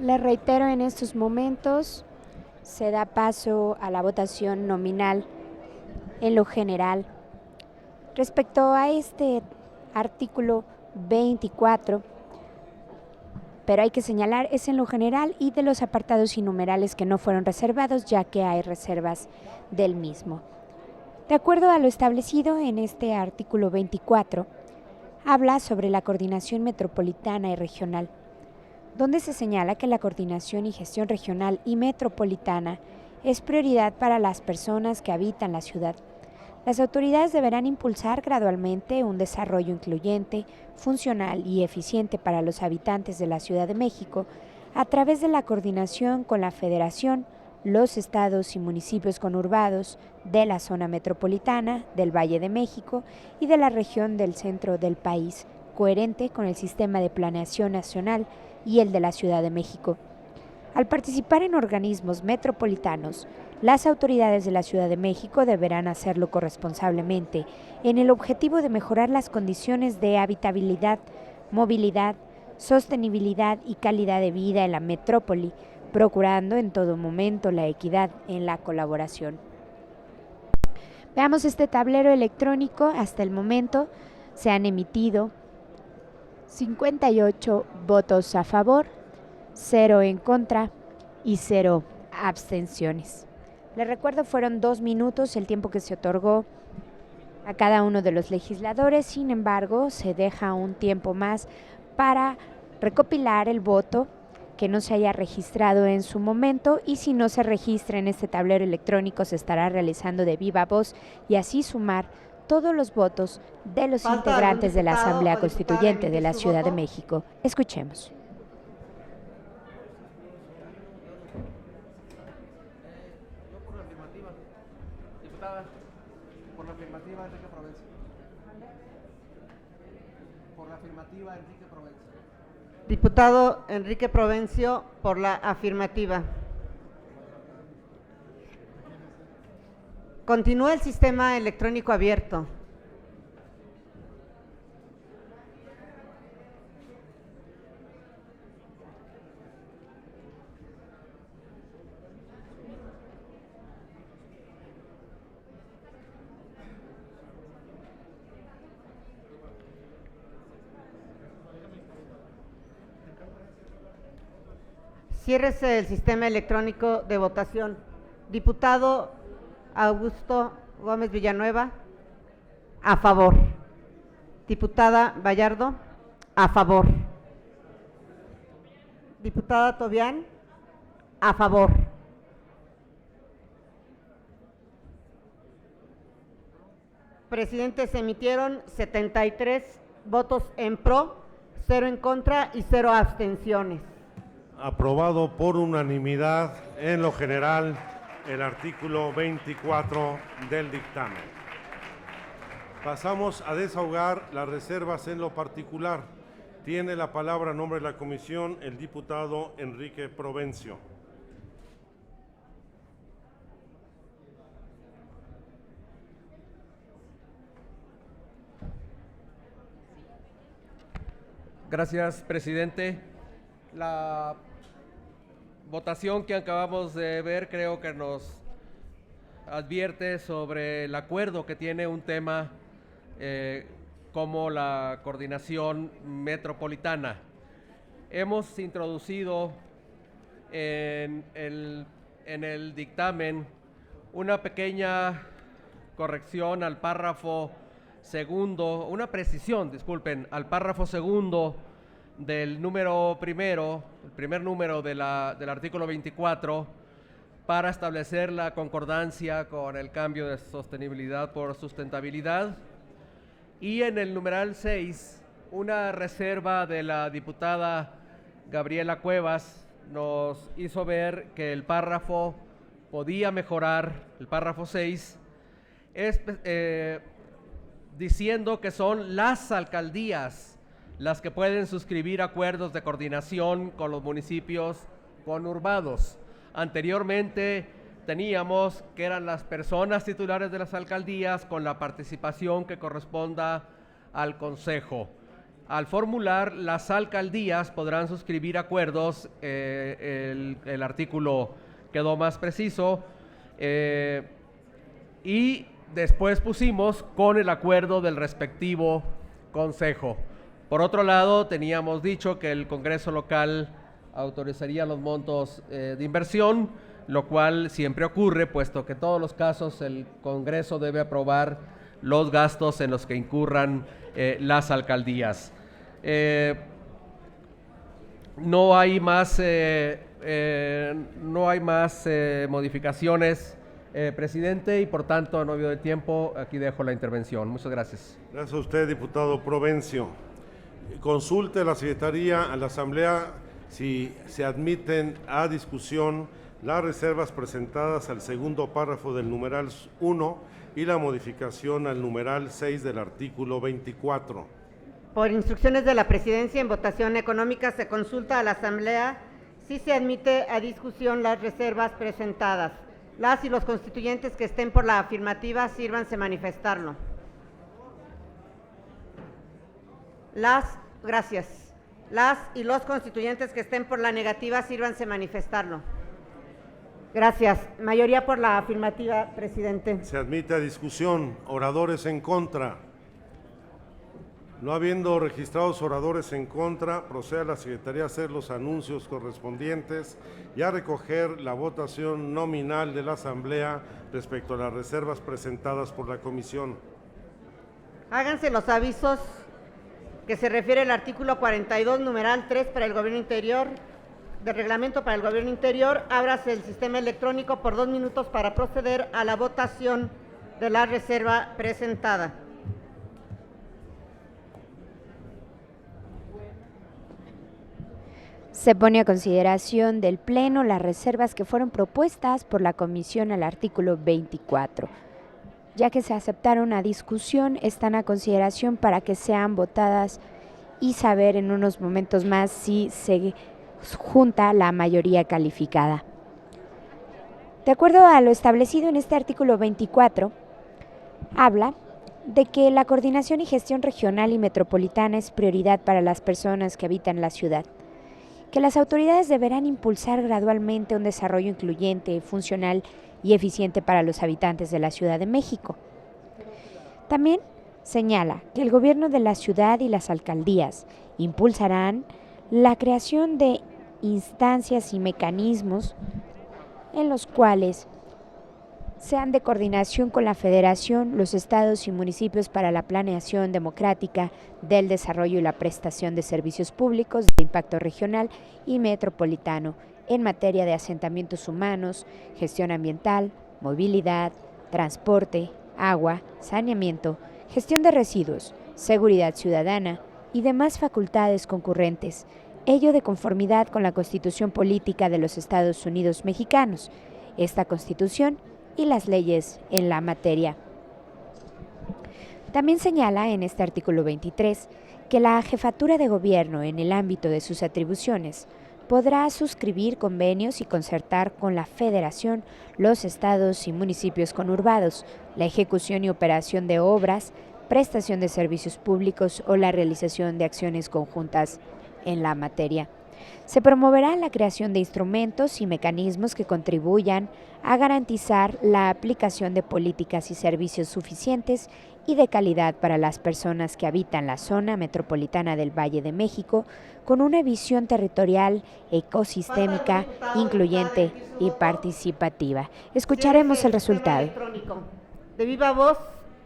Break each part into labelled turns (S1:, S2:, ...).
S1: Le reitero, en estos momentos se da paso a la votación nominal en lo general. Respecto a este artículo 24, pero hay que señalar, es en lo general y de los apartados y numerales que no fueron reservados, ya que hay reservas del mismo. De acuerdo a lo establecido en este artículo 24, habla sobre la coordinación metropolitana y regional, donde se señala que la coordinación y gestión regional y metropolitana es prioridad para las personas que habitan la ciudad. Las autoridades deberán impulsar gradualmente un desarrollo incluyente, funcional y eficiente para los habitantes de la Ciudad de México a través de la coordinación con la Federación, los estados y municipios conurbados de la zona metropolitana, del Valle de México y de la región del centro del país, coherente con el sistema de planeación nacional y el de la Ciudad de México. Al participar en organismos metropolitanos, las autoridades de la Ciudad de México deberán hacerlo corresponsablemente en el objetivo de mejorar las condiciones de habitabilidad, movilidad, sostenibilidad y calidad de vida en la metrópoli, procurando en todo momento la equidad en la colaboración. Veamos este tablero electrónico. Hasta el momento se han emitido 58 votos a favor, 0 en contra y 0 abstenciones. Les recuerdo, fueron 2 minutos el tiempo que se otorgó a cada uno de los legisladores. Sin embargo, se deja un tiempo más para recopilar el voto que no se haya registrado en su momento, y si no se registra en este tablero electrónico se estará realizando de viva voz y así sumar todos los votos de los integrantes de la Asamblea Constituyente de la Ciudad de México. Escuchemos.
S2: Diputada, por la afirmativa, Enrique Provencio. Por la afirmativa, Enrique Provencio. Diputado Enrique Provencio, por la afirmativa. Continúa el sistema electrónico abierto. Ciérrese el sistema electrónico de votación. Diputado Augusto Gómez Villanueva, a favor. Diputada Vallardo, a favor. Diputada Tobián, a favor. Presidente, se emitieron 73 votos en pro, 0 en contra y 0 abstenciones.
S3: Aprobado por unanimidad en lo general el artículo 24 del dictamen. Pasamos a desahogar las reservas en lo particular. Tiene la palabra a nombre de la comisión el diputado Enrique Provencio.
S4: Gracias, presidente. La votación que acabamos de ver creo que nos advierte sobre el acuerdo que tiene un tema como la coordinación metropolitana. Hemos introducido en el dictamen una pequeña corrección al párrafo segundo, una precisión, disculpen, al párrafo segundo del número primero, el primer número del artículo 24, para establecer la concordancia con el cambio de sostenibilidad por sustentabilidad. Y en el numeral 6, una reserva de la diputada Gabriela Cuevas nos hizo ver que el párrafo podía mejorar, el párrafo 6, diciendo que son las alcaldías las que pueden suscribir acuerdos de coordinación con los municipios conurbados. Anteriormente teníamos que eran las personas titulares de las alcaldías con la participación que corresponda al consejo. al formular, las alcaldías podrán suscribir acuerdos, el artículo quedó más preciso, y después pusimos con el acuerdo del respectivo consejo. Por otro lado, teníamos dicho que el Congreso local autorizaría los montos de inversión, lo cual siempre ocurre, puesto que en todos los casos el Congreso debe aprobar los gastos en los que incurran las alcaldías. No hay más modificaciones, presidente, y por tanto, no habido de tiempo, aquí dejo la intervención. Muchas gracias.
S3: Gracias a usted, diputado Provencio. Consulte la Secretaría a la Asamblea si se admiten a discusión las reservas presentadas al segundo párrafo del numeral 1 y la modificación al numeral 6 del artículo 24.
S2: Por instrucciones de la Presidencia, en votación económica se consulta a la Asamblea si se admite a discusión las reservas presentadas. Las y los constituyentes que estén por la afirmativa, sírvanse manifestarlo. Gracias. Las y los constituyentes que estén por la negativa, sírvanse manifestarlo. Gracias. Mayoría por la afirmativa, presidente.
S3: Se admite a discusión. Oradores en contra. No habiendo registrados oradores en contra, procede a la Secretaría a hacer los anuncios correspondientes y a recoger la votación nominal de la Asamblea respecto a las reservas presentadas por la Comisión.
S2: Háganse los avisos que se refiere al artículo 42, numeral 3 para el Gobierno Interior, del Reglamento para el Gobierno Interior. Ábrase el sistema electrónico por 2 minutos para proceder a la votación de la reserva presentada.
S1: Se pone a consideración del Pleno las reservas que fueron propuestas por la Comisión al artículo 24. Ya que se aceptaron a discusión, están a consideración para que sean votadas y saber en unos momentos más si se junta la mayoría calificada. De acuerdo a lo establecido en este artículo 24, habla de que la coordinación y gestión regional y metropolitana es prioridad para las personas que habitan la ciudad, que las autoridades deberán impulsar gradualmente un desarrollo incluyente, funcional y eficiente para los habitantes de la Ciudad de México. También señala que el gobierno de la ciudad y las alcaldías impulsarán la creación de instancias y mecanismos en los cuales sean de coordinación con la Federación, los estados y municipios para la planeación democrática del desarrollo y la prestación de servicios públicos de impacto regional y metropolitano en materia de asentamientos humanos, gestión ambiental, movilidad, transporte, agua, saneamiento, gestión de residuos, seguridad ciudadana y demás facultades concurrentes, ello de conformidad con la Constitución Política de los Estados Unidos Mexicanos, esta Constitución y las leyes en la materia. También señala en este artículo 23 que la jefatura de gobierno, en el ámbito de sus atribuciones, podrá suscribir convenios y concertar con la Federación, los estados y municipios conurbados, la ejecución y operación de obras, prestación de servicios públicos o la realización de acciones conjuntas en la materia. Se promoverá la creación de instrumentos y mecanismos que contribuyan a garantizar la aplicación de políticas y servicios suficientes y de calidad para las personas que habitan la zona metropolitana del Valle de México, con una visión territorial, ecosistémica, incluyente y participativa. Escucharemos el resultado.
S2: De viva voz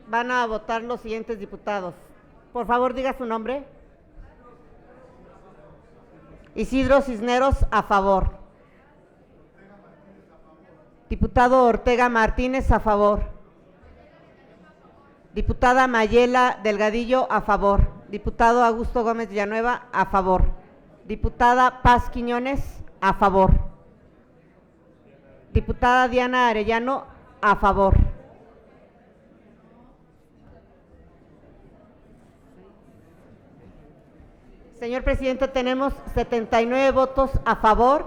S2: van a votar los siguientes diputados. Por favor, diga su nombre. Isidro Cisneros, a favor. Diputado Ortega Martínez, a favor. Diputada Mayela Delgadillo, a favor. Diputado Augusto Gómez Villanueva, a favor. Diputada Paz Quiñones, a favor. Diputada Diana Arellano, a favor. Señor presidente, tenemos 79 votos a favor,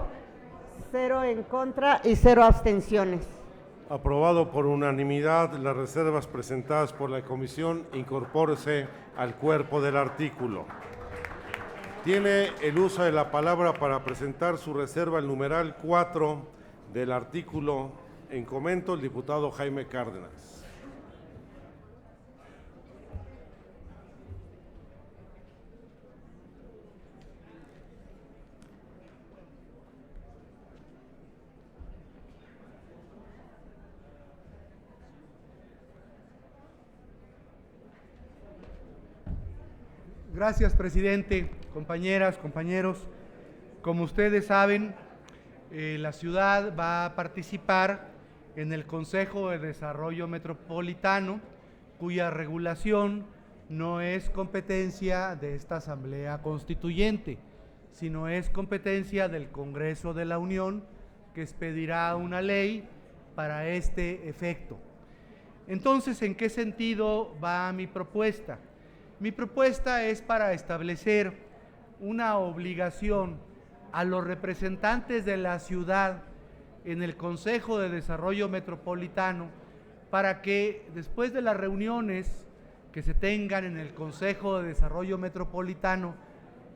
S2: 0 en contra y 0 abstenciones.
S3: Aprobado por unanimidad las reservas presentadas por la Comisión, incorpórese al cuerpo del artículo. Tiene el uso de la palabra para presentar su reserva, el numeral 4 del artículo en comento, el diputado Jaime Cárdenas.
S5: Gracias, presidente, compañeras, compañeros. Como ustedes saben, la ciudad va a participar en el Consejo de Desarrollo Metropolitano, cuya regulación no es competencia de esta Asamblea Constituyente, sino es competencia del Congreso de la Unión, que expedirá una ley para este efecto. Entonces, ¿en qué sentido va mi propuesta? Mi propuesta es para establecer una obligación a los representantes de la ciudad en el Consejo de Desarrollo Metropolitano para que después de las reuniones que se tengan en el Consejo de Desarrollo Metropolitano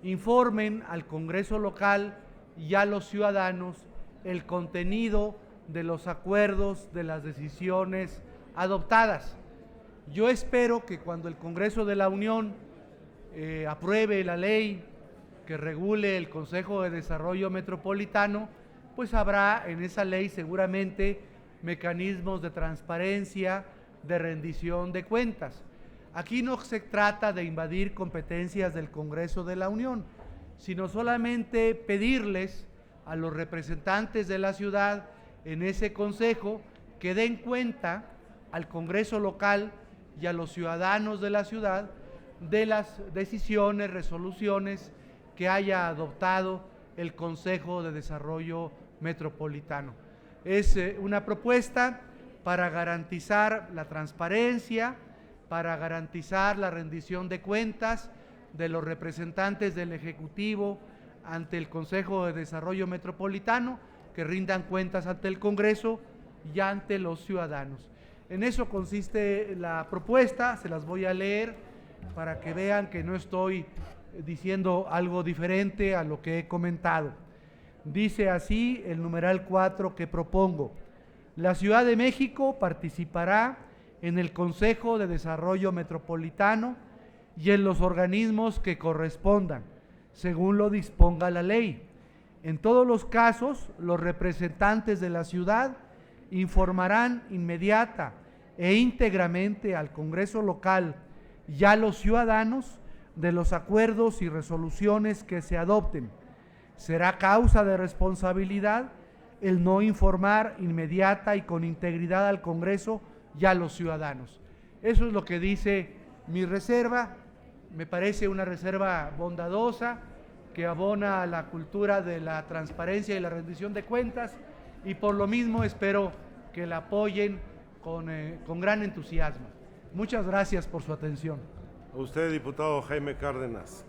S5: informen al Congreso local y a los ciudadanos el contenido de los acuerdos, de las decisiones adoptadas. Yo espero que cuando el Congreso de la Unión apruebe la ley que regule el Consejo de Desarrollo Metropolitano, pues habrá en esa ley seguramente mecanismos de transparencia, de rendición de cuentas. Aquí no se trata de invadir competencias del Congreso de la Unión, sino solamente pedirles a los representantes de la ciudad en ese consejo que den cuenta al Congreso local y a los ciudadanos de la ciudad de las decisiones, resoluciones que haya adoptado el Consejo de Desarrollo Metropolitano. Es una propuesta para garantizar la transparencia, para garantizar la rendición de cuentas de los representantes del Ejecutivo ante el Consejo de Desarrollo Metropolitano, que rindan cuentas ante el Congreso y ante los ciudadanos. En eso consiste la propuesta, se las voy a leer para que vean que no estoy diciendo algo diferente a lo que he comentado. Dice así el numeral 4 que propongo: la Ciudad de México participará en el Consejo de Desarrollo Metropolitano y en los organismos que correspondan, según lo disponga la ley. En todos los casos, los representantes de la ciudad informarán inmediata e íntegramente al Congreso local y a los ciudadanos de los acuerdos y resoluciones que se adopten. Será causa de responsabilidad el no informar inmediata y con integridad al Congreso y a los ciudadanos. Eso es lo que dice mi reserva. Me parece una reserva bondadosa que abona a la cultura de la transparencia y la rendición de cuentas, y por lo mismo espero que la apoyen con gran entusiasmo. Muchas gracias por su atención.
S3: A usted, diputado Jaime Cárdenas.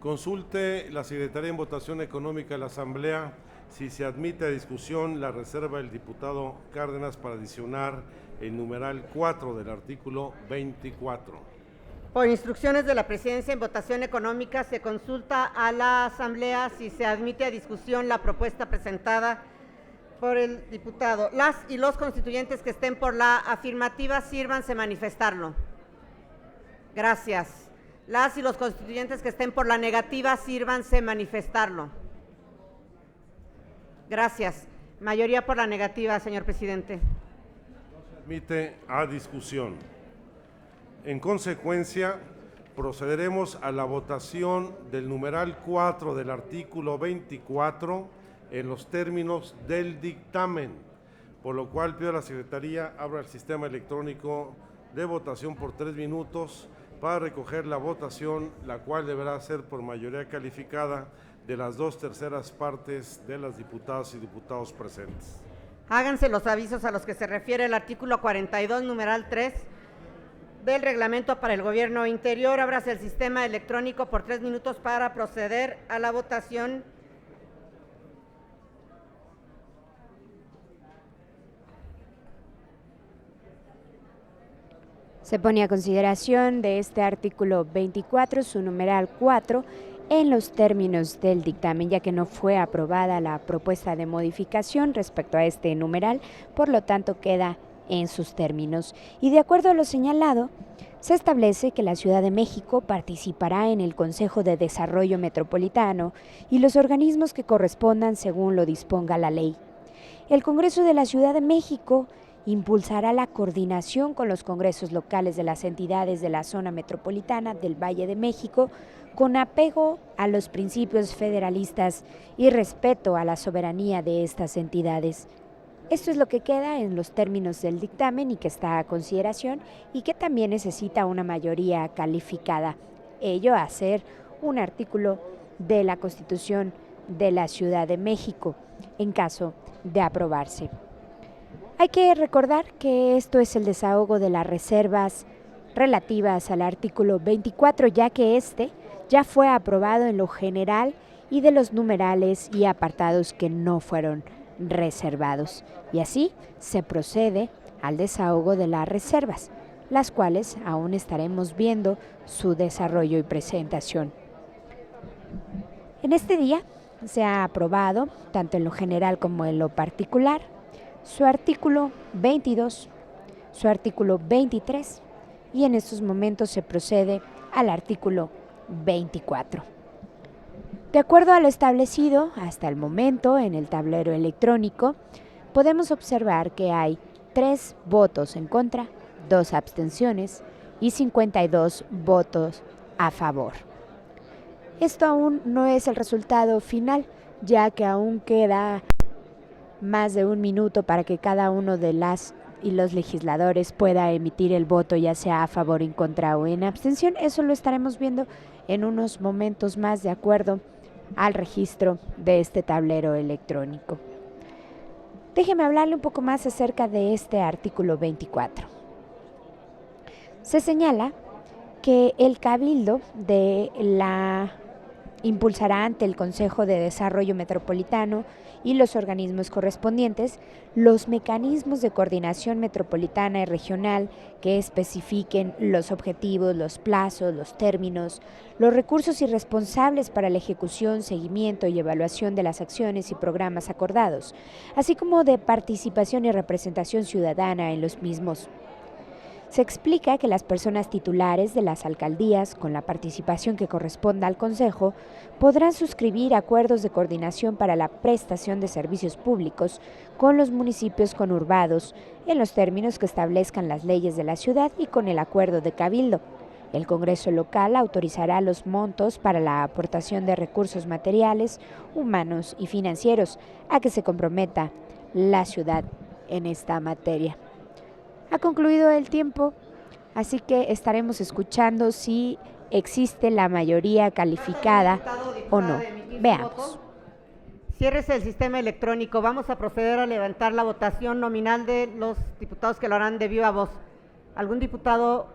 S3: Consulte la Secretaría en Votación Económica de la Asamblea si se admite a discusión la reserva del diputado Cárdenas para adicionar el numeral 4 del artículo 24.
S2: Por instrucciones de la Presidencia en Votación Económica se consulta a la Asamblea si se admite a discusión la propuesta presentada por el diputado. Las y los constituyentes que estén por la afirmativa sírvanse manifestarlo. Gracias. Las y los constituyentes que estén por la negativa sírvanse manifestarlo. Gracias. Mayoría por la negativa, señor presidente.
S3: Admite a discusión. En consecuencia, procederemos a la votación del numeral 4 del artículo 24 en los términos del dictamen, por lo cual pido a la Secretaría abra el sistema electrónico de votación por 3 minutos para recoger la votación, la cual deberá ser por mayoría calificada de las 2/3 partes de las diputadas y diputados presentes.
S2: Háganse los avisos a los que se refiere el artículo 42, numeral 3 del reglamento para el Gobierno Interior. Ábrase el sistema electrónico por 3 minutos para proceder a la votación.
S1: Se pone a consideración de este artículo 24, su numeral 4, en los términos del dictamen, ya que no fue aprobada la propuesta de modificación respecto a este numeral, por lo tanto queda en sus términos. Y de acuerdo a lo señalado, se establece que la Ciudad de México participará en el Consejo de Desarrollo Metropolitano y los organismos que correspondan según lo disponga la ley. El Congreso de la Ciudad de México impulsará la coordinación con los congresos locales de las entidades de la zona metropolitana del Valle de México con apego a los principios federalistas y respeto a la soberanía de estas entidades. Esto es lo que queda en los términos del dictamen y que está a consideración y que también necesita una mayoría calificada, ello a ser un artículo de la Constitución de la Ciudad de México en caso de aprobarse. Hay que recordar que esto es el desahogo de las reservas relativas al artículo 24, ya que este ya fue aprobado en lo general y de los numerales y apartados que no fueron reservados. Y así se procede al desahogo de las reservas, las cuales aún estaremos viendo su desarrollo y presentación. En este día se ha aprobado, tanto en lo general como en lo particular, su artículo 22, su artículo 23 y en estos momentos se procede al artículo 24. De acuerdo a lo establecido hasta el momento en el tablero electrónico, podemos observar que hay 3 votos en contra, 2 abstenciones y 52 votos a favor. Esto aún no es el resultado final, ya que aún queda más de un minuto para que cada uno de las y los legisladores pueda emitir el voto, ya sea a favor, en contra o en abstención. Eso lo estaremos viendo en unos momentos más de acuerdo al registro de este tablero electrónico. Déjeme hablarle un poco más acerca de este artículo 24. Se señala que el Cabildo impulsará ante el Consejo de Desarrollo Metropolitano y los organismos correspondientes los mecanismos de coordinación metropolitana y regional que especifiquen los objetivos, los plazos, los términos, los recursos y responsables para la ejecución, seguimiento y evaluación de las acciones y programas acordados, así como de participación y representación ciudadana en los mismos. Se explica que las personas titulares de las alcaldías, con la participación que corresponda al Consejo, podrán suscribir acuerdos de coordinación para la prestación de servicios públicos con los municipios conurbados en los términos que establezcan las leyes de la ciudad y con el acuerdo de Cabildo. El Congreso local autorizará los montos para la aportación de recursos materiales, humanos y financieros a que se comprometa la ciudad en esta materia. Ha concluido el tiempo, así que estaremos escuchando si existe la mayoría calificada o no. Veamos.
S2: Ciérrese el sistema electrónico. Vamos a proceder a levantar la votación nominal de los diputados que lo harán de viva voz. ¿Algún diputado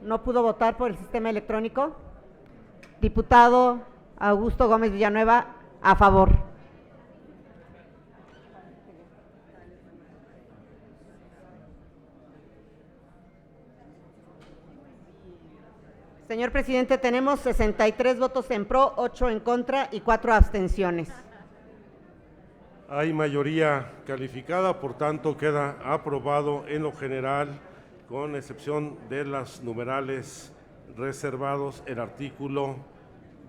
S2: no pudo votar por el sistema electrónico? Diputado Augusto Gómez Villanueva, a favor. Señor presidente, tenemos 63 votos en pro, 8 en contra y 4 abstenciones.
S3: Hay mayoría calificada, por tanto queda aprobado en lo general, con excepción de las numerales reservados, el artículo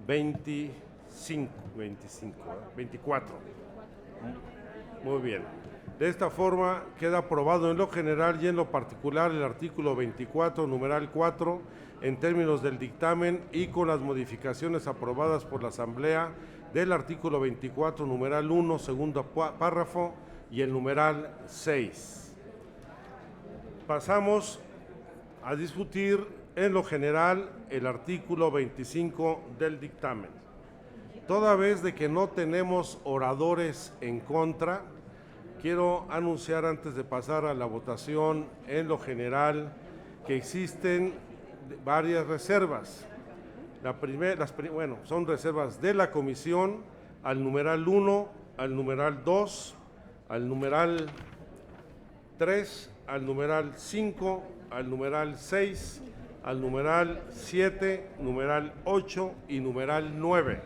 S3: 24. Muy bien. De esta forma queda aprobado en lo general y en lo particular el artículo 24, numeral 4, en términos del dictamen y con las modificaciones aprobadas por la Asamblea del artículo 24, numeral 1, segundo párrafo y el numeral 6. Pasamos a discutir en lo general el artículo 25 del dictamen. Toda vez de que no tenemos oradores en contra, quiero anunciar antes de pasar a la votación en lo general que existen varias reservas. Son reservas de la comisión al numeral 1, al numeral 2, al numeral 3, al numeral 5, al numeral 6, al numeral 7, numeral 8 y numeral 9.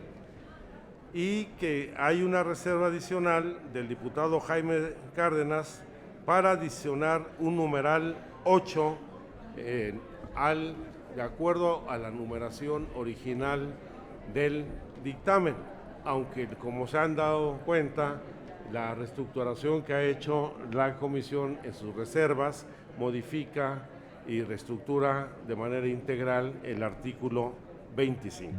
S3: Y que hay una reserva adicional del diputado Jaime Cárdenas para adicionar un numeral 8 de acuerdo a la numeración original del dictamen, aunque como se han dado cuenta, la reestructuración que ha hecho la comisión en sus reservas modifica y reestructura de manera integral el artículo 25.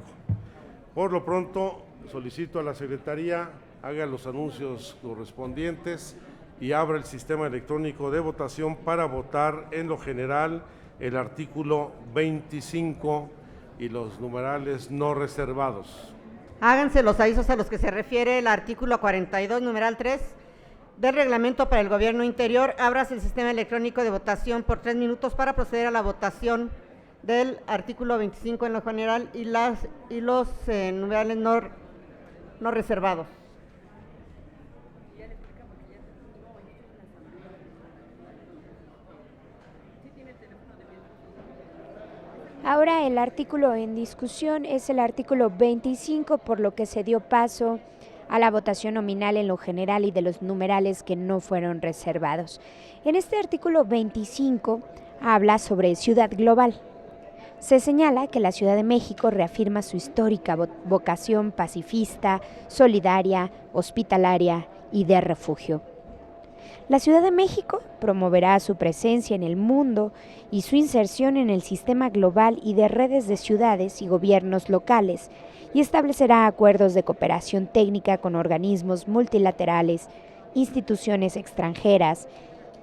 S3: Por lo pronto, solicito a la Secretaría haga los anuncios correspondientes y abra el sistema electrónico de votación para votar en lo general el artículo 25 y los numerales no reservados.
S2: Háganse los avisos a los que se refiere el artículo 42, numeral 3 del reglamento para el gobierno interior. Ábrase el sistema electrónico de votación por 3 minutos para proceder a la votación del artículo 25 en lo general y los numerales no reservados.
S1: Ahora el artículo en discusión es el artículo 25, por lo que se dio paso a la votación nominal en lo general y de los numerales que no fueron reservados. En este artículo 25 habla sobre Ciudad Global. Se señala que la Ciudad de México reafirma su histórica vocación pacifista, solidaria, hospitalaria y de refugio. La Ciudad de México promoverá su presencia en el mundo y su inserción en el sistema global y de redes de ciudades y gobiernos locales, y establecerá acuerdos de cooperación técnica con organismos multilaterales, instituciones extranjeras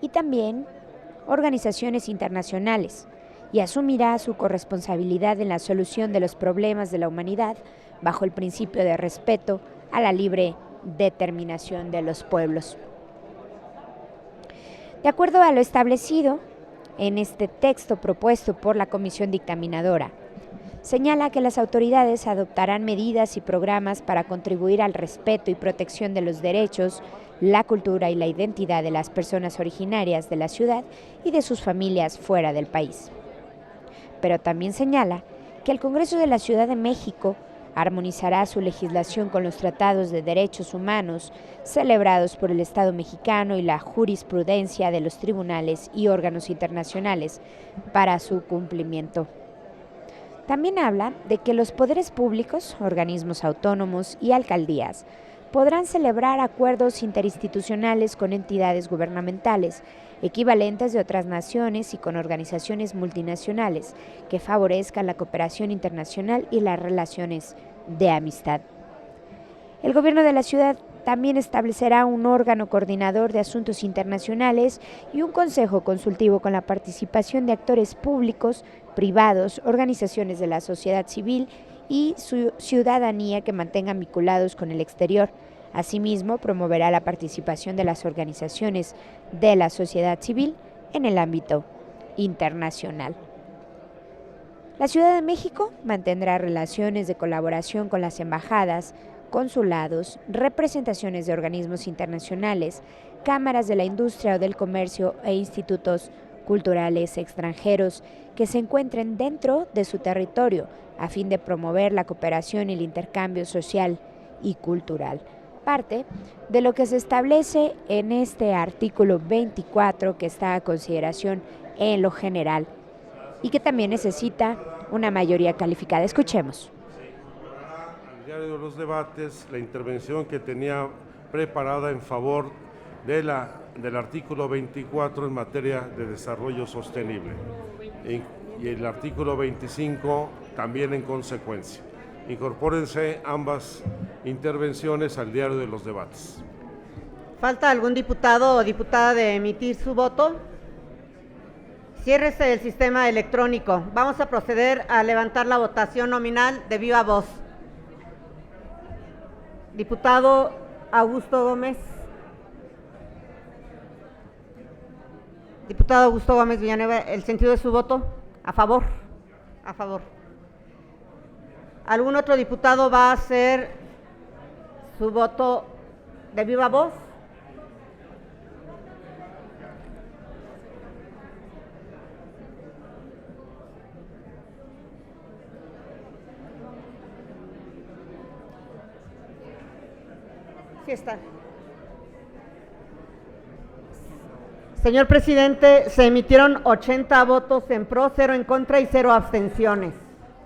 S1: y también organizaciones internacionales, y asumirá su corresponsabilidad en la solución de los problemas de la humanidad bajo el principio de respeto a la libre determinación de los pueblos. De acuerdo a lo establecido en este texto propuesto por la Comisión Dictaminadora, señala que las autoridades adoptarán medidas y programas para contribuir al respeto y protección de los derechos, la cultura y la identidad de las personas originarias de la ciudad y de sus familias fuera del país. Pero también señala que el Congreso de la Ciudad de México armonizará su legislación con los tratados de derechos humanos celebrados por el Estado mexicano y la jurisprudencia de los tribunales y órganos internacionales para su cumplimiento. También habla de que los poderes públicos, organismos autónomos y alcaldías podrán celebrar acuerdos interinstitucionales con entidades gubernamentales equivalentes de otras naciones y con organizaciones multinacionales que favorezcan la cooperación internacional y las relaciones de amistad. El gobierno de la ciudad también establecerá un órgano coordinador de asuntos internacionales y un consejo consultivo con la participación de actores públicos, privados, organizaciones de la sociedad civil y su ciudadanía que mantengan vinculados con el exterior. Asimismo, promoverá la participación de las organizaciones de la sociedad civil en el ámbito internacional. La Ciudad de México mantendrá relaciones de colaboración con las embajadas, consulados, representaciones de organismos internacionales, cámaras de la industria o del comercio e institutos culturales extranjeros que se encuentren dentro de su territorio a fin de promover la cooperación y el intercambio social y cultural. Parte de lo que se establece en este artículo 24 que está a consideración en lo general y que también necesita una mayoría calificada. Escuchemos.
S3: El diario de los debates, la intervención que tenía preparada en favor del artículo 24 en materia de desarrollo sostenible y el artículo 25 también en consecuencia. Incorpórense ambas intervenciones al diario de los debates.
S2: ¿Falta algún diputado o diputada de emitir su voto? Ciérrese el sistema electrónico. Vamos a proceder a levantar la votación nominal de viva voz. Diputado Augusto Gómez. Diputado Augusto Gómez Villanueva, ¿el sentido de su voto? ¿A favor? A favor. ¿Algún otro diputado va a hacer su voto de viva voz? Aquí está. Señor presidente, se emitieron 80 votos en pro, 0 en contra y 0 abstenciones.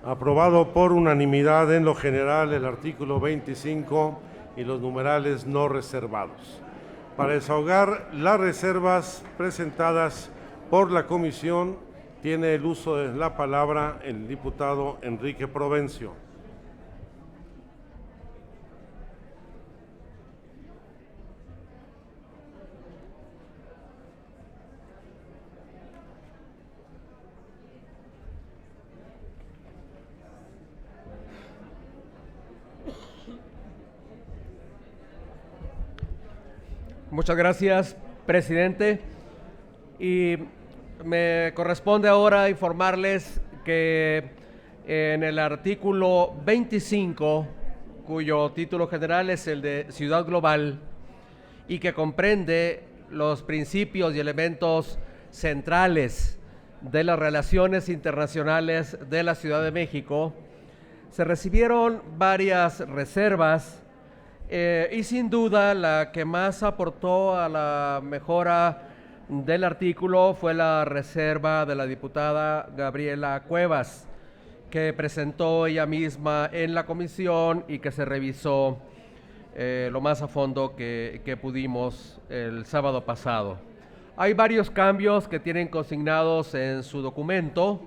S3: Aprobado por unanimidad en lo general el artículo 25 y los numerales no reservados. Para desahogar las reservas presentadas por la comisión, tiene el uso de la palabra el diputado Enrique Provencio.
S4: Muchas gracias, presidente. Y me corresponde ahora informarles que en el artículo 25, cuyo título general es el de Ciudad Global y que comprende los principios y elementos centrales de las relaciones internacionales de la Ciudad de México, se recibieron varias reservas y sin duda la que más aportó a la mejora del artículo fue la reserva de la diputada Gabriela Cuevas, que presentó ella misma en la comisión y que se revisó lo más a fondo que pudimos el sábado pasado. Hay varios cambios que tienen consignados en su documento.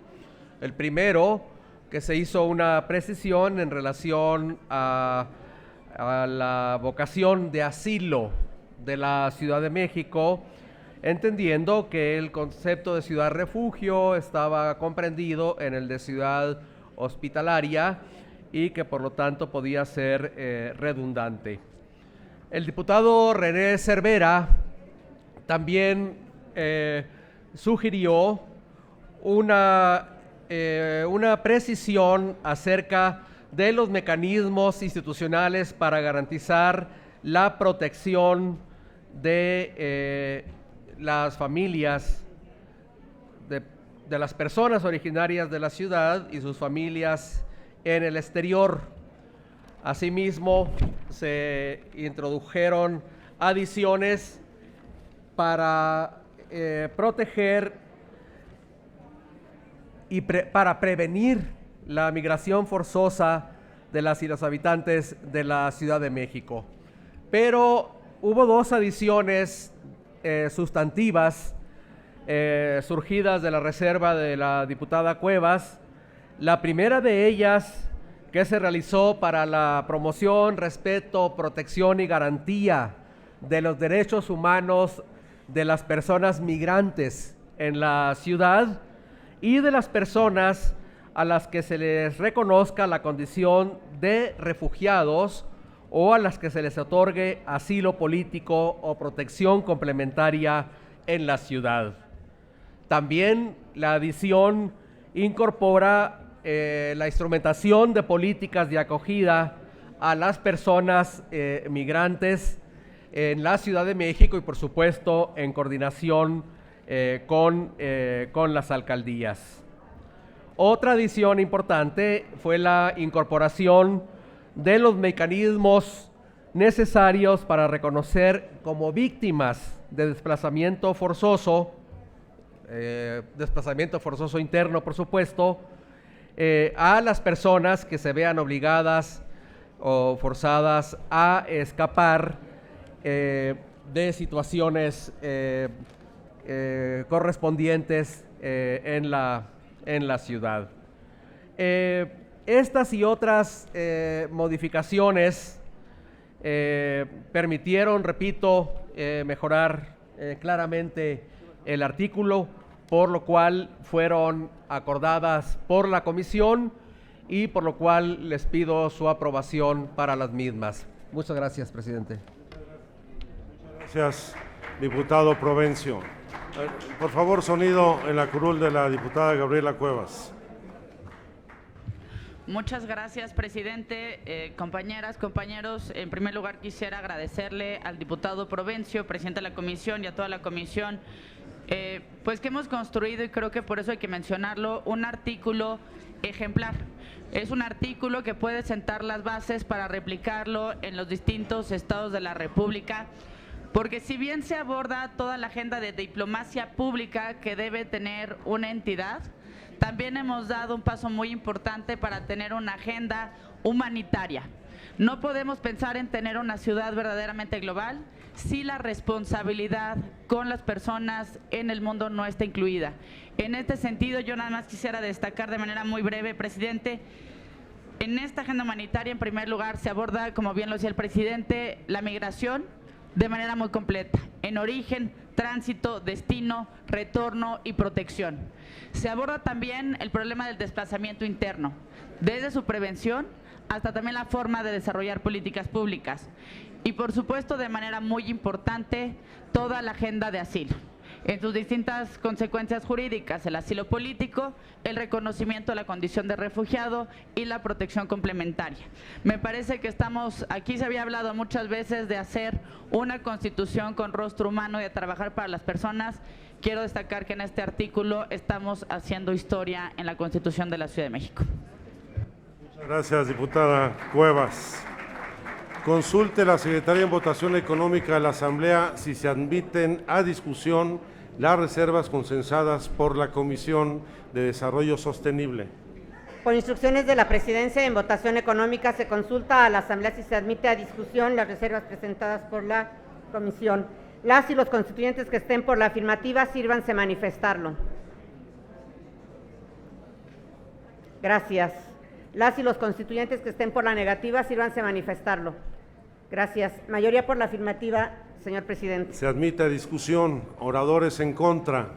S4: El primero, que se hizo una precisión en relación a la vocación de asilo de la Ciudad de México, entendiendo que el concepto de ciudad refugio estaba comprendido en el de ciudad hospitalaria y que por lo tanto podía ser redundante. El diputado René Cervera también sugirió una precisión acerca de los mecanismos institucionales para garantizar la protección de las familias, de las personas originarias de la ciudad y sus familias en el exterior. Asimismo, se introdujeron adiciones para proteger y para prevenir la migración forzosa de las y los habitantes de la Ciudad de México. Pero hubo dos adiciones sustantivas surgidas de la reserva de la diputada Cuevas. La primera de ellas, que se realizó para la promoción, respeto, protección y garantía de los derechos humanos de las personas migrantes en la ciudad y de las personas a las que se les reconozca la condición de refugiados o a las que se les otorgue asilo político o protección complementaria en la ciudad. También la adición incorpora la instrumentación de políticas de acogida a las personas migrantes en la Ciudad de México y por supuesto en coordinación con las alcaldías. Otra adición importante fue la incorporación de los mecanismos necesarios para reconocer como víctimas de desplazamiento forzoso interno, por supuesto, a las personas que se vean obligadas o forzadas a escapar de situaciones correspondientes en la ciudad. Estas y otras modificaciones permitieron, repito, mejorar claramente el artículo, por lo cual fueron acordadas por la comisión y por lo cual les pido su aprobación para las mismas. Muchas gracias, presidente.
S3: Gracias, diputado Provencio. Por favor, sonido en la curul de la diputada Gabriela Cuevas.
S6: Muchas gracias, presidente. Compañeras, compañeros, en primer lugar quisiera agradecerle al diputado Provencio, presidente de la comisión, y a toda la comisión pues que hemos construido, y creo que por eso hay que mencionarlo, un artículo ejemplar. Es un artículo que puede sentar las bases para replicarlo en los distintos estados de la República, porque si bien se aborda toda la agenda de diplomacia pública que debe tener una entidad, también hemos dado un paso muy importante para tener una agenda humanitaria. No podemos pensar en tener una ciudad verdaderamente global si la responsabilidad con las personas en el mundo no está incluida. En este sentido, yo nada más quisiera destacar de manera muy breve, presidente, en esta agenda humanitaria, en primer lugar, se aborda, como bien lo decía el presidente, la migración de manera muy completa, en origen, tránsito, destino, retorno y protección. Se aborda también el problema del desplazamiento interno, desde su prevención hasta también la forma de desarrollar políticas públicas. Y por supuesto, de manera muy importante, toda la agenda de asilo, en sus distintas consecuencias jurídicas, el asilo político, el reconocimiento de la condición de refugiado y la protección complementaria. Me parece que aquí se había hablado muchas veces de hacer una constitución con rostro humano y de trabajar para las personas. Quiero destacar que en este artículo estamos haciendo historia en la Constitución de la Ciudad de México.
S3: Muchas gracias, diputada Cuevas. Consulte la Secretaría en votación económica de la Asamblea si se admiten a discusión las reservas consensadas por la Comisión de Desarrollo Sostenible.
S2: Por instrucciones de la Presidencia, en votación económica se consulta a la Asamblea si se admite a discusión las reservas presentadas por la Comisión. Las y los constituyentes que estén por la afirmativa, sírvanse manifestarlo. Gracias. Las y los constituyentes que estén por la negativa, sírvanse manifestarlo. Gracias. Mayoría por la afirmativa, señor presidente.
S3: Se admite a discusión. Oradores en contra.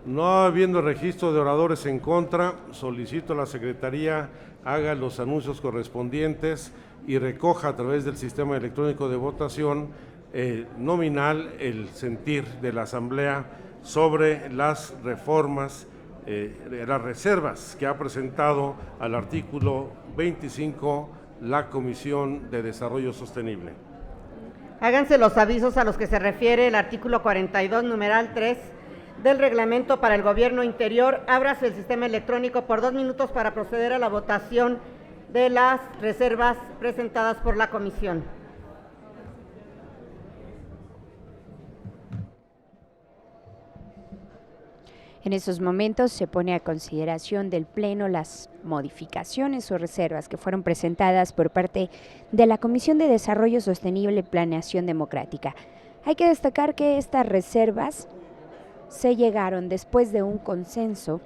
S3: No habiendo registro de oradores en contra, solicito a la Secretaría haga los anuncios correspondientes y recoja a través del sistema electrónico de votación nominal el sentir de la Asamblea sobre las reformas, las reservas que ha presentado al artículo 25 la Comisión de Desarrollo Sostenible.
S2: Háganse los avisos a los que se refiere el artículo 42, numeral 3 del Reglamento para el Gobierno Interior. Ábrase el sistema electrónico por 2 minutos para proceder a la votación de las reservas presentadas por la Comisión.
S1: En estos momentos se pone a consideración del Pleno las modificaciones o reservas que fueron presentadas por parte de la Comisión de Desarrollo Sostenible y Planeación Democrática. Hay que destacar que estas reservas se llegaron después de un consenso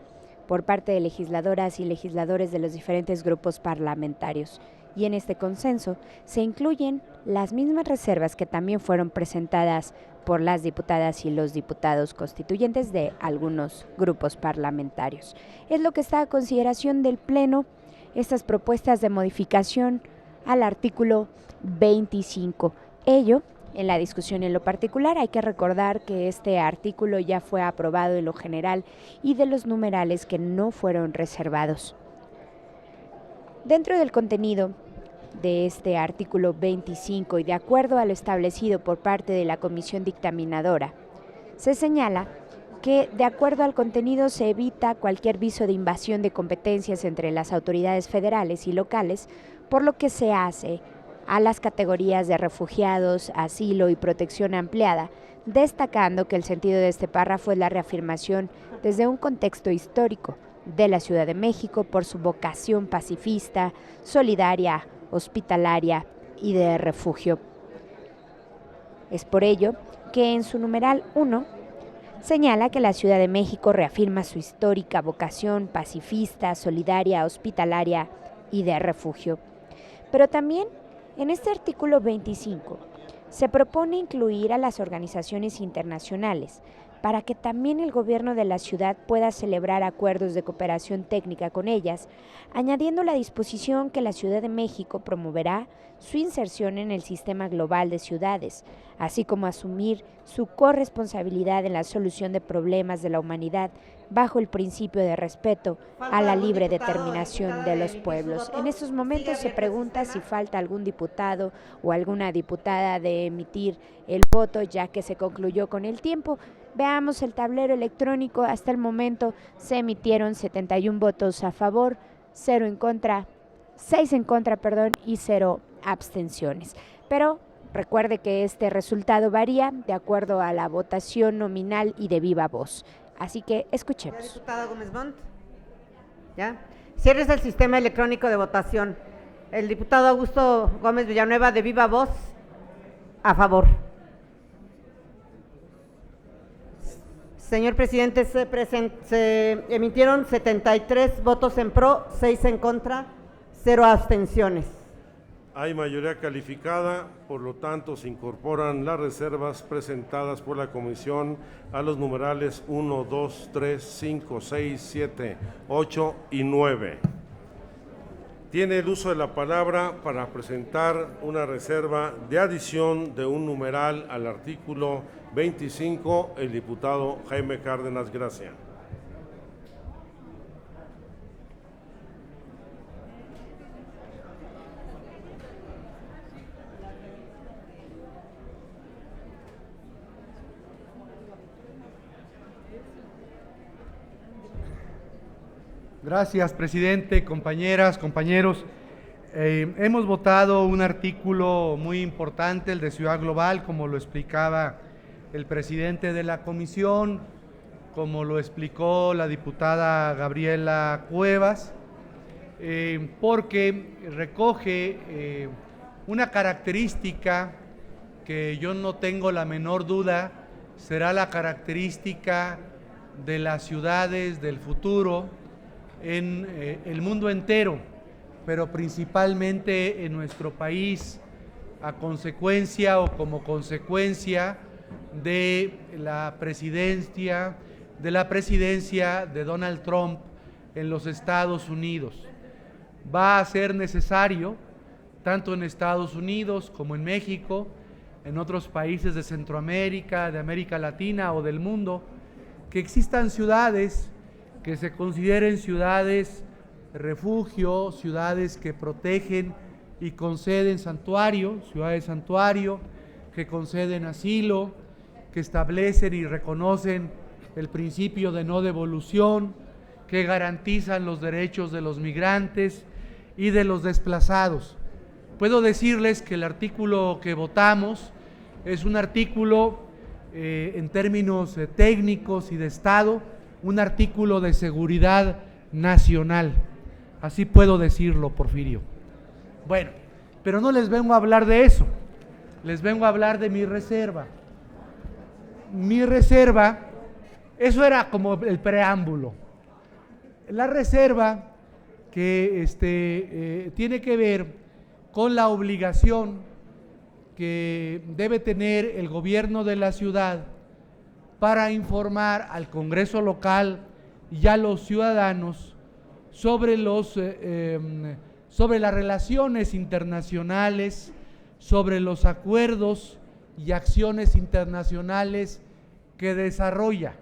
S1: por parte de legisladoras y legisladores de los diferentes grupos parlamentarios. Y en este consenso se incluyen las mismas reservas que también fueron presentadas por las diputadas y los diputados constituyentes de algunos grupos parlamentarios. Es lo que está a consideración del Pleno, estas propuestas de modificación al artículo 25. Ello, en la discusión en lo particular, hay que recordar que este artículo ya fue aprobado en lo general y de los numerales que no fueron reservados. Dentro del contenido de este artículo 25 y de acuerdo a lo establecido por parte de la Comisión Dictaminadora, se señala que de acuerdo al contenido se evita cualquier viso de invasión de competencias entre las autoridades federales y locales, por lo que se hace a las categorías de refugiados, asilo y protección ampliada, destacando que el sentido de este párrafo es la reafirmación desde un contexto histórico de la Ciudad de México por su vocación pacifista, solidaria, hospitalaria y de refugio. Es por ello que en su numeral 1 señala que la Ciudad de México reafirma su histórica vocación pacifista, solidaria, hospitalaria y de refugio. Pero también en este artículo 25 se propone incluir a las organizaciones internacionales para que también el gobierno de la ciudad pueda celebrar acuerdos de cooperación técnica con ellas, añadiendo la disposición que la Ciudad de México promoverá su inserción en el sistema global de ciudades, así como asumir su corresponsabilidad en la solución de problemas de la humanidad bajo el principio de respeto a la libre determinación de los pueblos. En estos momentos se pregunta si falta algún diputado o alguna diputada de emitir el voto, ya que se concluyó con el tiempo. Veamos el tablero electrónico. Hasta el momento se emitieron 71 votos a favor, 6 en contra, y 0 abstenciones. Pero recuerde que este resultado varía de acuerdo a la votación nominal y de viva voz. Así que escuchemos.
S2: Diputada Gómez Montt. ¿Ya? Cierres el sistema electrónico de votación. El diputado Augusto Gómez Villanueva, de viva voz, a favor. Señor presidente, se emitieron 73 votos en pro, 6 en contra, 0 abstenciones.
S3: Hay mayoría calificada, por lo tanto se incorporan las reservas presentadas por la comisión a los numerales 1, 2, 3, 5, 6, 7, 8 y 9. Tiene el uso de la palabra para presentar una reserva de adición de un numeral al artículo 25, el diputado Jaime Cárdenas Gracia.
S5: Gracias, presidente, compañeras, compañeros. Hemos votado un artículo muy importante, el de Ciudad Global, como lo explicaba el presidente de la comisión, como lo explicó la diputada Gabriela Cuevas, porque recoge una característica que yo no tengo la menor duda será la característica de las ciudades del futuro en el mundo entero, pero principalmente en nuestro país, a consecuencia o como consecuencia de la presidencia de Donald Trump en los Estados Unidos. Va a ser necesario, tanto en Estados Unidos como en México, en otros países de Centroamérica, de América Latina o del mundo, que existan ciudades que se consideren ciudades refugio, ciudades que protegen y conceden santuario, ciudades santuario, que conceden asilo, que establecen y reconocen el principio de no devolución, que garantizan los derechos de los migrantes y de los desplazados. Puedo decirles que el artículo que votamos es un artículo en términos técnicos y de Estado, un artículo de seguridad nacional. Así puedo decirlo, Porfirio. Bueno, pero no les vengo a hablar de eso, les vengo a hablar de mi reserva. Mi reserva, eso era como el preámbulo. La reserva que tiene que ver con la obligación que debe tener el gobierno de la ciudad para informar al Congreso local y a los ciudadanos sobre las relaciones internacionales, sobre los acuerdos y acciones internacionales que desarrolla.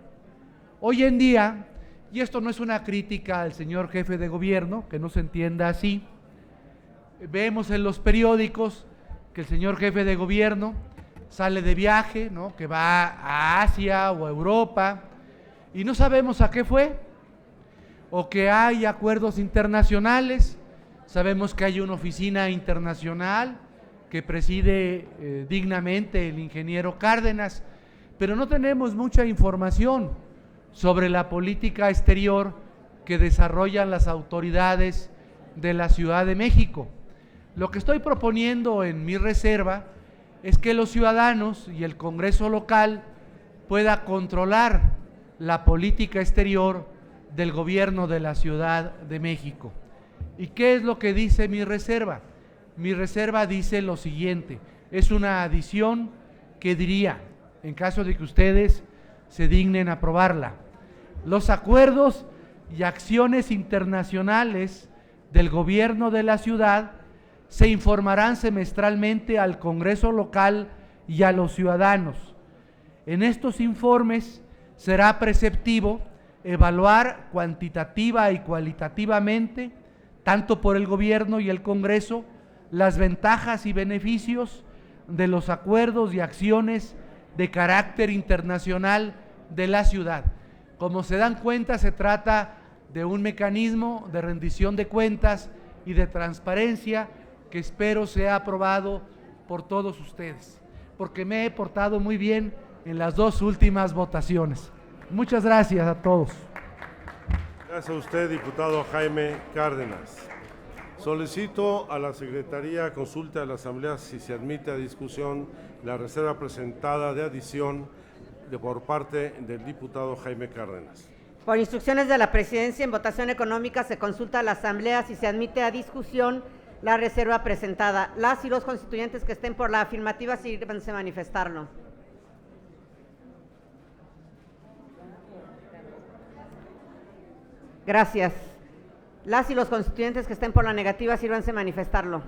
S5: Hoy en día, y esto no es una crítica al señor jefe de gobierno, que no se entienda así, vemos en los periódicos que el señor jefe de gobierno sale de viaje, ¿no?, que va a Asia o a Europa, y no sabemos a qué fue, o que hay acuerdos internacionales. Sabemos que hay una oficina internacional que preside dignamente el ingeniero Cárdenas, pero no tenemos mucha información sobre la política exterior que desarrollan las autoridades de la Ciudad de México. Lo que estoy proponiendo en mi reserva es que los ciudadanos y el Congreso local pueda controlar la política exterior del gobierno de la Ciudad de México. ¿Y qué es lo que dice mi reserva? Mi reserva dice lo siguiente, es una adición que diría, en caso de que ustedes se dignen a aprobarla: los acuerdos y acciones internacionales del gobierno de la ciudad se informarán semestralmente al Congreso local y a los ciudadanos. En estos informes será preceptivo evaluar cuantitativa y cualitativamente, tanto por el gobierno y el Congreso, las ventajas y beneficios de los acuerdos y acciones de carácter internacional de la ciudad. Como se dan cuenta, se trata de un mecanismo de rendición de cuentas y de transparencia que espero sea aprobado por todos ustedes, porque me he portado muy bien en las dos últimas votaciones. Muchas gracias a todos.
S3: Gracias a usted, diputado Jaime Cárdenas. Solicito a la Secretaría consulte a la Asamblea si se admite a discusión la reserva presentada de adición por parte del diputado Jaime Cárdenas.
S2: Por instrucciones de la Presidencia, en votación económica se consulta a la Asamblea si se admite a discusión la reserva presentada. Las y los constituyentes que estén por la afirmativa sírvanse manifestarlo. Gracias. Las y los constituyentes que estén por la negativa sírvanse manifestarlo.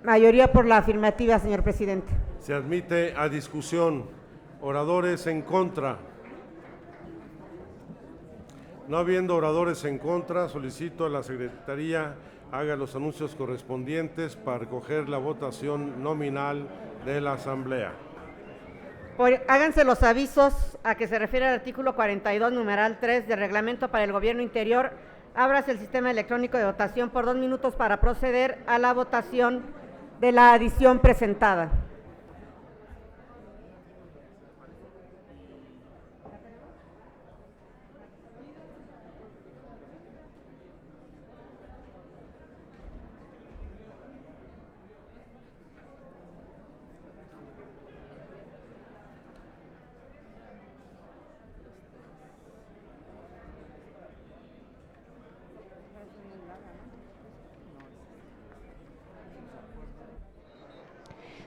S2: Mayoría por la afirmativa, señor presidente.
S3: Se admite a discusión. Oradores en contra. No habiendo oradores en contra, solicito a la Secretaría haga los anuncios correspondientes para recoger la votación nominal de la Asamblea.
S2: Háganse los avisos a que se refiere al artículo 42, numeral 3 del Reglamento para el Gobierno Interior. Ábrase el sistema electrónico de votación por 2 minutos para proceder a la votación de la adición presentada.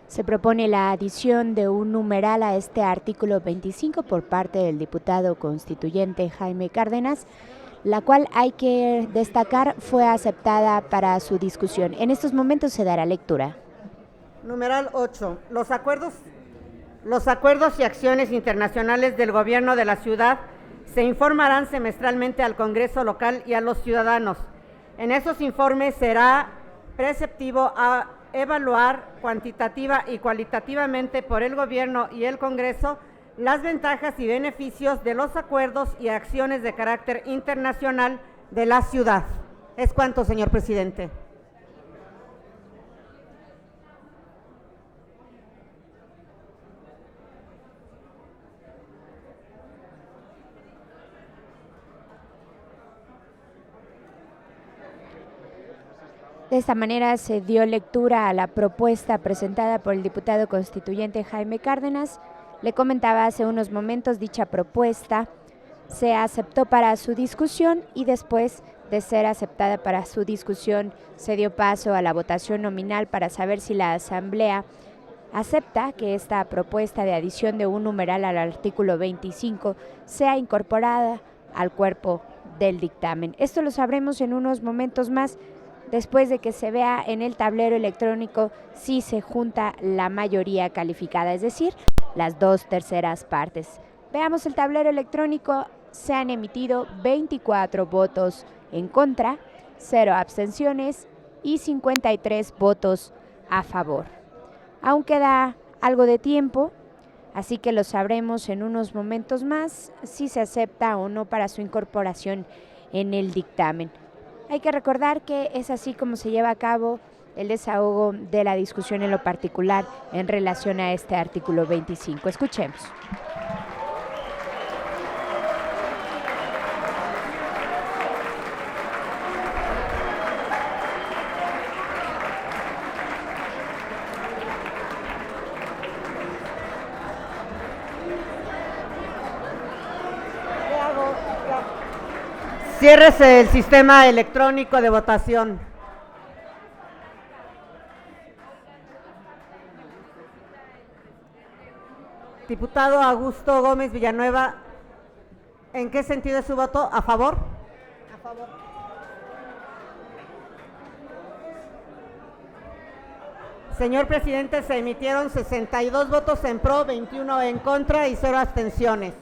S1: Se propone la adición de un numeral a este artículo 25 por parte del diputado constituyente Jaime Cárdenas, la cual, hay que destacar, fue aceptada para su discusión. En estos momentos se dará lectura.
S2: Numeral 8. Los acuerdos y acciones internacionales del Gobierno de la Ciudad se informarán semestralmente al Congreso local y a los ciudadanos. En esos informes será preceptivo a evaluar cuantitativa y cualitativamente por el Gobierno y el Congreso las ventajas y beneficios de los acuerdos y acciones de carácter internacional de la ciudad. ¿Es cuánto, señor presidente?
S1: De esta manera se dio lectura a la propuesta presentada por el diputado constituyente Jaime Cárdenas. Le comentaba hace unos momentos, dicha propuesta se aceptó para su discusión y después de ser aceptada para su discusión se dio paso a la votación nominal para saber si la Asamblea acepta que esta propuesta de adición de un numeral al artículo 25 sea incorporada al cuerpo del dictamen. Esto lo sabremos en unos momentos más, después de que se vea en el tablero electrónico si se junta la mayoría calificada, es decir, las 2/3 partes. Veamos el tablero electrónico. Se han emitido 24 votos en contra, 0 abstenciones y 53 votos a favor. Aún queda algo de tiempo, así que lo sabremos en unos momentos más si se acepta o no para su incorporación en el dictamen. Hay que recordar que es así como se lleva a cabo el desahogo de la discusión en lo particular en relación a este artículo 25. Escuchemos.
S2: Ciérrese el sistema electrónico de votación. Diputado Augusto Gómez Villanueva, ¿en qué sentido es su voto? ¿A favor? A favor. Señor presidente, se emitieron 62 votos en pro, 21 en contra y 0 abstenciones.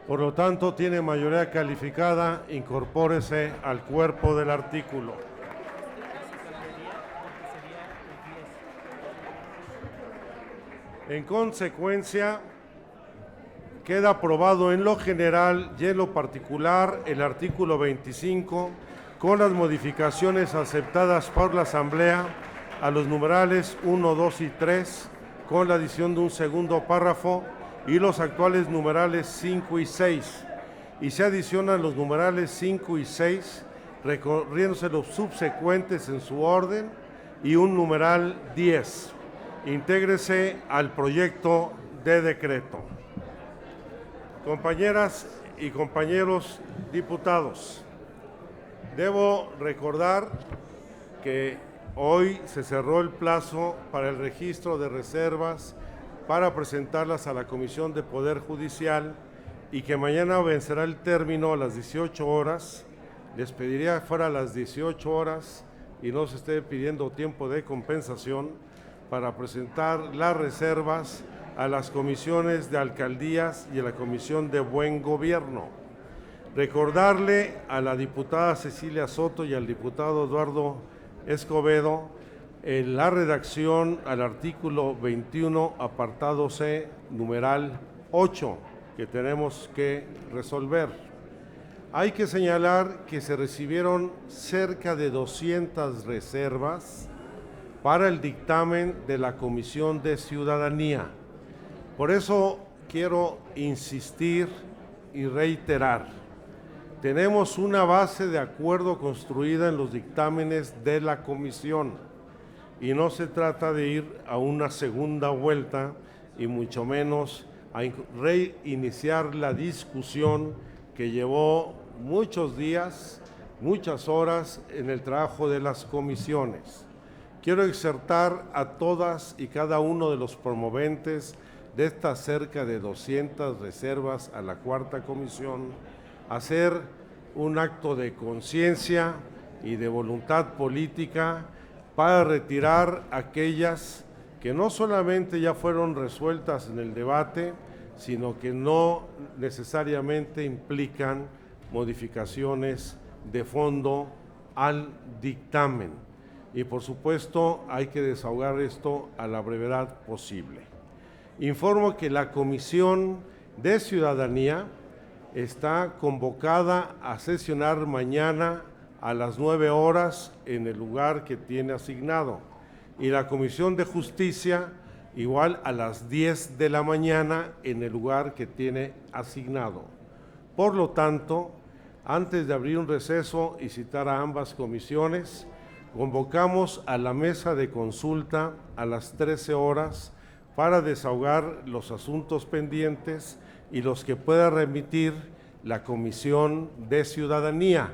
S3: Por lo tanto, tiene mayoría calificada, incorpórese al cuerpo del artículo. En consecuencia, queda aprobado en lo general y en lo particular el artículo 25 con las modificaciones aceptadas por la Asamblea a los numerales 1, 2 y 3, con la adición de un segundo párrafo y los actuales numerales 5 y 6, y se adicionan los numerales 5 y 6, recorriéndose los subsecuentes en su orden, y un numeral 10. Intégrese al proyecto de decreto. Compañeras y compañeros diputados, debo recordar que hoy se cerró el plazo para el registro de reservas para presentarlas a la Comisión de Poder Judicial y que mañana vencerá el término a las 18 horas. Les pediría que fuera a las 18 horas y no se esté pidiendo tiempo de compensación para presentar las reservas a las comisiones de alcaldías y a la Comisión de Buen Gobierno. Recordarle a la diputada Cecilia Soto y al diputado Eduardo Escobedo en la redacción al artículo 21, apartado C, numeral 8, que tenemos que resolver. Hay que señalar que se recibieron cerca de 200 reservas para el dictamen de la Comisión de Ciudadanía. Por eso quiero insistir y reiterar. Tenemos una base de acuerdo construida en los dictámenes de la comisión y no se trata de ir a una segunda vuelta y mucho menos a reiniciar la discusión que llevó muchos días, muchas horas en el trabajo de las comisiones. Quiero exhortar a todas y cada uno de los promoventes de estas cerca de 200 reservas a la cuarta comisión a hacer un acto de conciencia y de voluntad política para retirar aquellas que no solamente ya fueron resueltas en el debate, sino que no necesariamente implican modificaciones de fondo al dictamen. Y por supuesto hay que desahogar esto a la brevedad posible. Informo que la Comisión de Ciudadanía está convocada a sesionar mañana a las 9 horas en el lugar que tiene asignado, y la Comisión de Justicia igual a las 10 de la mañana en el lugar que tiene asignado. Por lo tanto, antes de abrir un receso y citar a ambas comisiones, convocamos a la mesa de consulta a las 13 horas para desahogar los asuntos pendientes y los que pueda remitir la Comisión de Ciudadanía.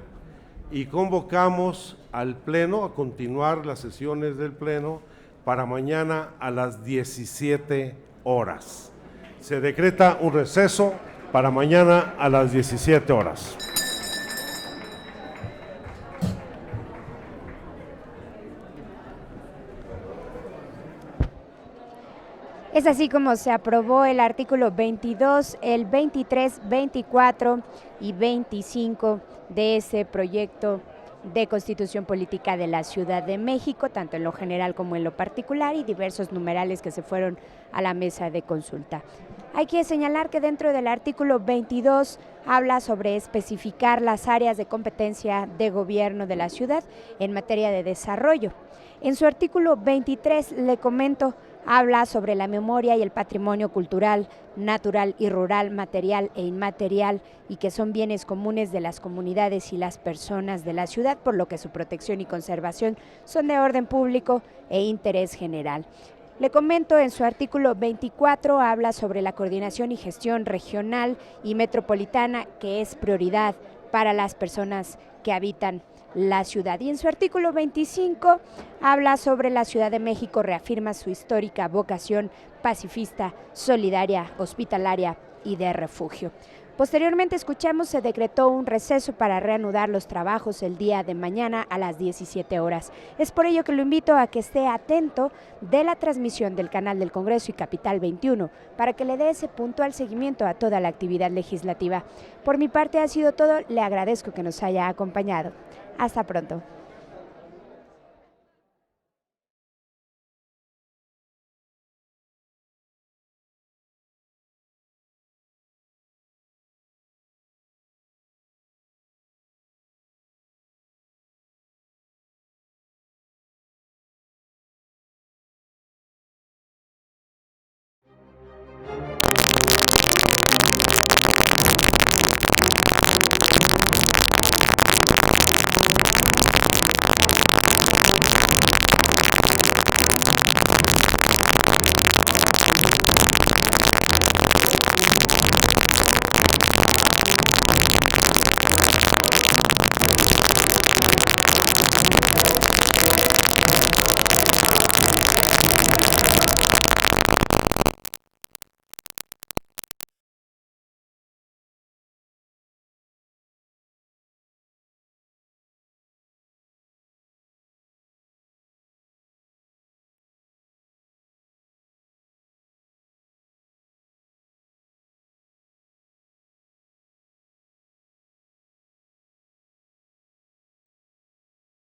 S3: Y convocamos al Pleno a continuar las sesiones del Pleno para mañana a las 17 horas. Se decreta un receso para mañana a las 17 horas.
S1: Es así como se aprobó el artículo 22, el 23, 24 y 25 de ese proyecto de Constitución Política de la Ciudad de México, tanto en lo general como en lo particular, y diversos numerales que se fueron a la mesa de consulta. Hay que señalar que dentro del artículo 22 habla sobre especificar las áreas de competencia de gobierno de la ciudad en materia de desarrollo. En su artículo 23, le comento, habla sobre la memoria y el patrimonio cultural, natural y rural, material e inmaterial, y que son bienes comunes de las comunidades y las personas de la ciudad, por lo que su protección y conservación son de orden público e interés general. Le comento, en su artículo 24 habla sobre la coordinación y gestión regional y metropolitana, que es prioridad para las personas que habitan la ciudad. Y en su artículo 25 habla sobre la Ciudad de México, reafirma su histórica vocación pacifista, solidaria, hospitalaria y de refugio. Posteriormente escuchamos se decretó un receso para reanudar los trabajos el día de mañana a las 17 horas. Es por ello que lo invito a que esté atento de la transmisión del canal del Congreso y Capital 21 para que le dé ese puntual seguimiento a toda la actividad legislativa. Por mi parte ha sido todo, le agradezco que nos haya acompañado. Hasta pronto.